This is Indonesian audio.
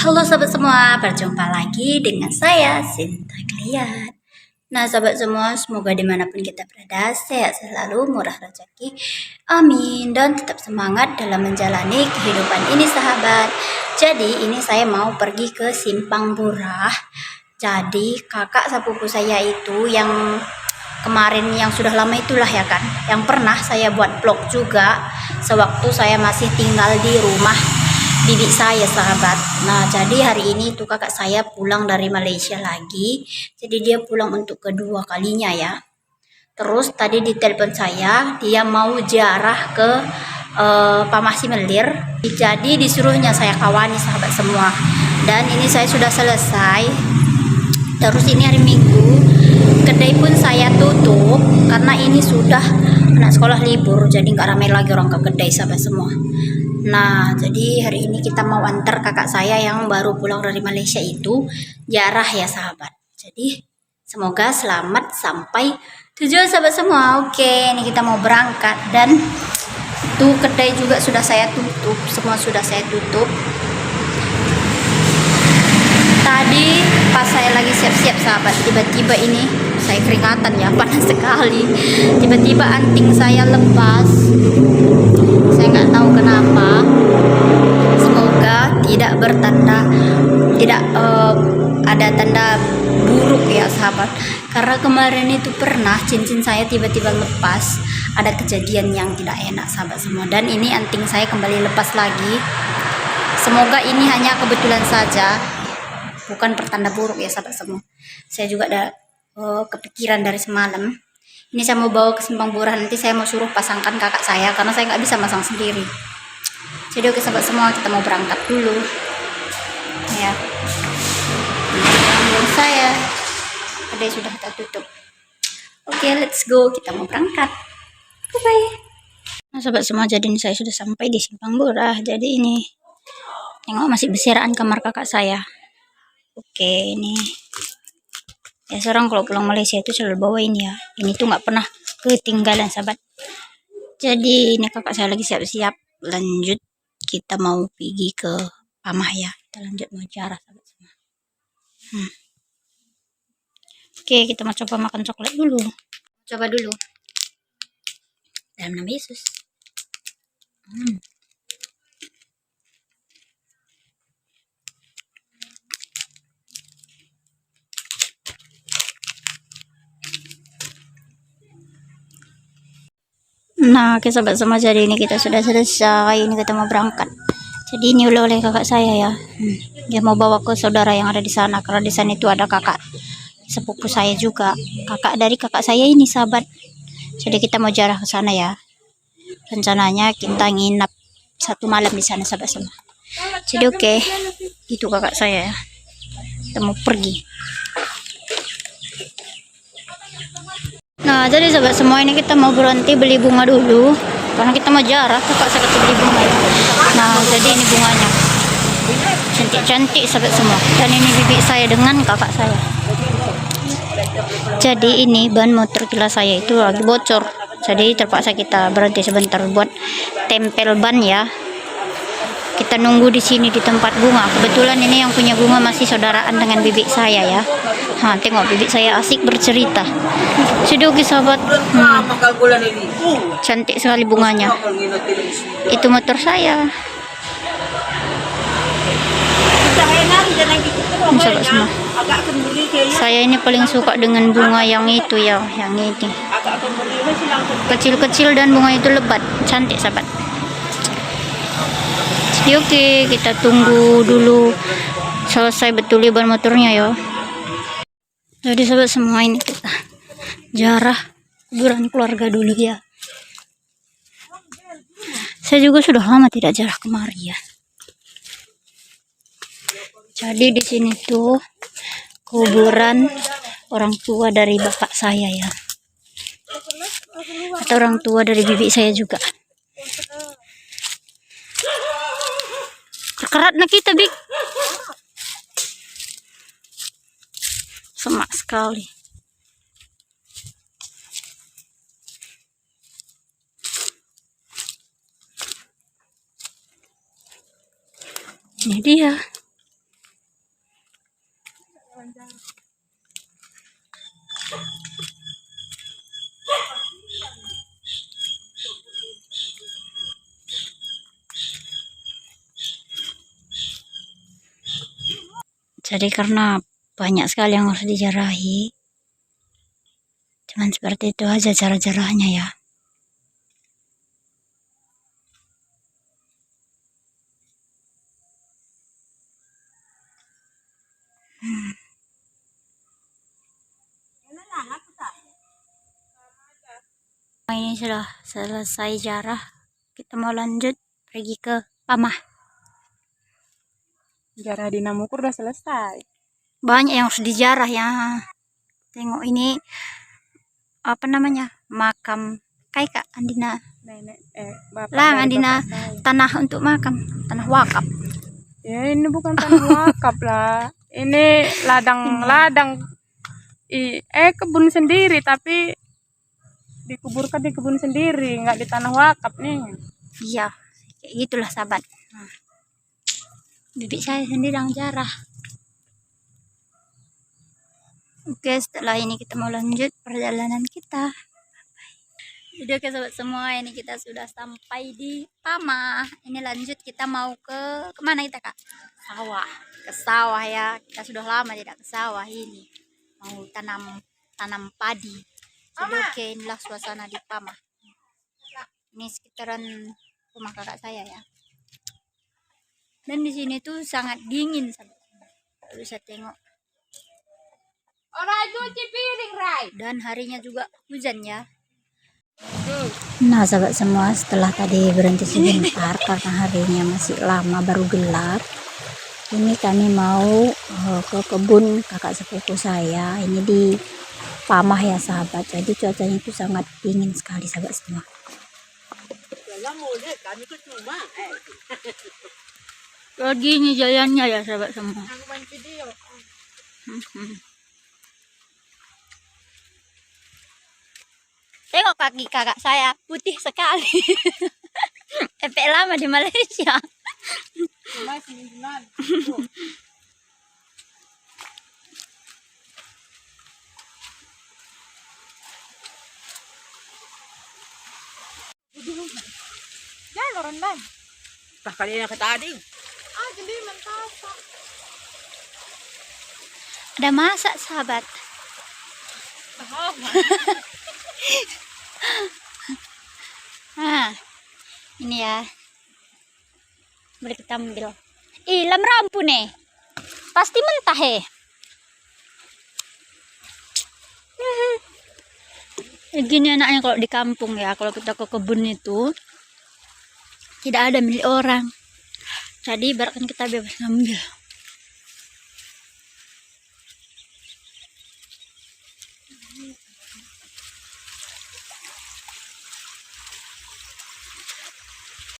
Halo sahabat semua, berjumpa lagi dengan saya Sinta Kliat. Nah sahabat semua, semoga dimanapun kita berada, sehat selalu, murah rezeki, amin. Dan tetap semangat dalam menjalani kehidupan ini sahabat. Jadi ini saya mau pergi ke Simpang Burah. Jadi kakak sepupu saya itu yang kemarin yang sudah lama itulah ya kan, yang pernah saya buat vlog juga sewaktu saya masih tinggal di rumah bibi saya sahabat. Nah jadi hari ini tuh kakak saya pulang dari Malaysia lagi, jadi dia pulang untuk kedua kalinya ya. Terus tadi di telepon saya, dia mau ziarah ke Pamah Simelir, jadi disuruhnya saya kawani sahabat semua. Dan ini saya sudah selesai. Terus ini hari Minggu, kedai pun saya tutup karena ini sudah anak sekolah libur, jadi nggak ramai lagi orang ke kedai sahabat semua. Nah, jadi hari ini kita mau antar kakak saya yang baru pulang dari Malaysia itu ziarah ya sahabat. Jadi semoga selamat sampai tujuan sahabat semua. Oke, ini kita mau berangkat dan tuh kedai juga sudah saya tutup, semua sudah saya tutup. Tadi pas saya lagi siap-siap sahabat, tiba-tiba ini saya keringatan ya, panas sekali. Tiba-tiba anting saya lepas. Saya nggak tahu kenapa. Semoga tidak bertanda, tidak ada tanda buruk ya sahabat. Karena kemarin itu pernah cincin saya tiba-tiba lepas. Ada kejadian yang tidak enak sahabat semua. Dan ini anting saya kembali lepas lagi. Semoga ini hanya kebetulan saja, bukan pertanda buruk ya sahabat semua. Saya juga ada kepikiran dari semalam. Ini saya mau bawa ke Simpang Burah, nanti saya mau suruh pasangkan kakak saya karena saya nggak bisa masang sendiri. Jadi oke sahabat semua, kita mau berangkat dulu ya. Ini saya ada sudah kita tutup. Oke, let's go, kita mau berangkat. Bye. Nah sahabat semua, jadi ini saya sudah sampai di Simpang Burah. Jadi ini tengok masih berserakan kamar kakak saya. Oke, ini ya, seorang kalau pulang Malaysia itu selalu bawa ini ya. Ini tuh nggak pernah ketinggalan sahabat. Jadi ini kakak saya lagi siap-siap. Lanjut kita mau pergi ke Pamah ya. Kita lanjut mau ziarah sahabat semua. Oke, kita mau coba makan coklat dulu. Coba dulu. Dalam nama Yesus. Nah, oke sahabat semua, jadi ini kita sudah selesai. Ini kita mau berangkat. Jadi ini oleh kakak saya ya. Dia mau bawa ke saudara yang ada di sana. Karena di sana itu ada kakak sepupu saya juga. Kakak dari kakak saya ini sahabat. Jadi kita mau ziarah ke sana ya. Rencananya kita nginap 1 malam di sana sahabat semua. Jadi oke, itu kakak saya ya. Kita mau pergi. Nah jadi sahabat semua, ini kita mau berhenti beli bunga dulu karena kita mau ziarah. Kakak saya kata beli bunga ya. Nah jadi ini bunganya cantik-cantik sahabat semua. Dan ini bibi saya dengan kakak saya. Jadi ini ban motor kila saya itu lagi bocor, jadi terpaksa kita berhenti sebentar buat tempel ban ya. Kita nunggu di sini di tempat bunga. Kebetulan ini yang punya bunga masih saudaraan dengan bibi saya ya. Nah, tengok bibi saya asik bercerita. Sudah oke sahabat. Cantik sekali bunganya. Itu motor saya. Sahabat semua, saya ini paling suka dengan bunga yang itu ya, yang ini kecil-kecil dan bunga itu lebat, cantik sahabat. Jadi oke, kita tunggu dulu selesai betul ban motornya ya. Jadi sahabat semua, ini kita ziarah kuburan keluarga dulu ya. Saya juga sudah lama tidak ziarah kemari ya. Jadi di sini tuh kuburan orang tua dari bapak saya ya, atau orang tua dari bibi saya juga. Kerat na kita big, semak sekali. Ini dia. Jadi karena banyak sekali yang harus dijarahi, cuman seperti itu aja cara-caranya ya. Ini sudah selesai jarah, kita mau lanjut pergi ke Pamah. Jarah di Namukur udah selesai. Banyak yang harus dijarah ya. Tengok ini apa namanya, makam Kak Andina. Nenek bapak Lah dari Andina, bapak saya. tanah untuk makam, tanah wakaf. Ya ini bukan tanah wakaf lah. Ini ladang kebun sendiri, tapi dikuburkan di kebun sendiri, nggak di tanah wakaf nih. Iya, kayak gitulah sahabat. Bibi saya sendiri yang jarah. Oke, setelah ini kita mau lanjut perjalanan kita. Jadi oke sahabat semua, ini kita sudah sampai di Pamah. Ini lanjut kita mau ke kemana kita Kak? Sawah. Ke sawah ya. Kita sudah lama tidak ke sawah ini. Mau tanam padi. Jadi oke, inilah suasana di Pamah. Ini sekitaran rumah kakak saya ya. Dan di sini tuh sangat dingin sahabat. Bisa tengok. Orang cuci piring, Rai. Dan harinya juga hujan ya. Nah sahabat semua, setelah tadi berhenti sebentar karena harinya masih lama baru gelap, ini kami mau ke kebun kakak sepupu saya. Ini di Pamah ya sahabat. Jadi cuacanya itu sangat dingin sekali sahabat semua. Lagi ini jalannya ya sahabat semua. Tengok kaki kakak saya putih sekali. Efek lama di Malaysia. Jangan orang lain. Tak kali nak tadi. Jadi mantap. Ada masak sahabat. Nah, ini ya. Boleh kita ambil. Lam rampu nih. Pasti mentah Gini enaknya kalau di kampung ya. Kalau kita ke kebun itu tidak ada milik orang. Jadi ibaratkan kita bebas ngambil.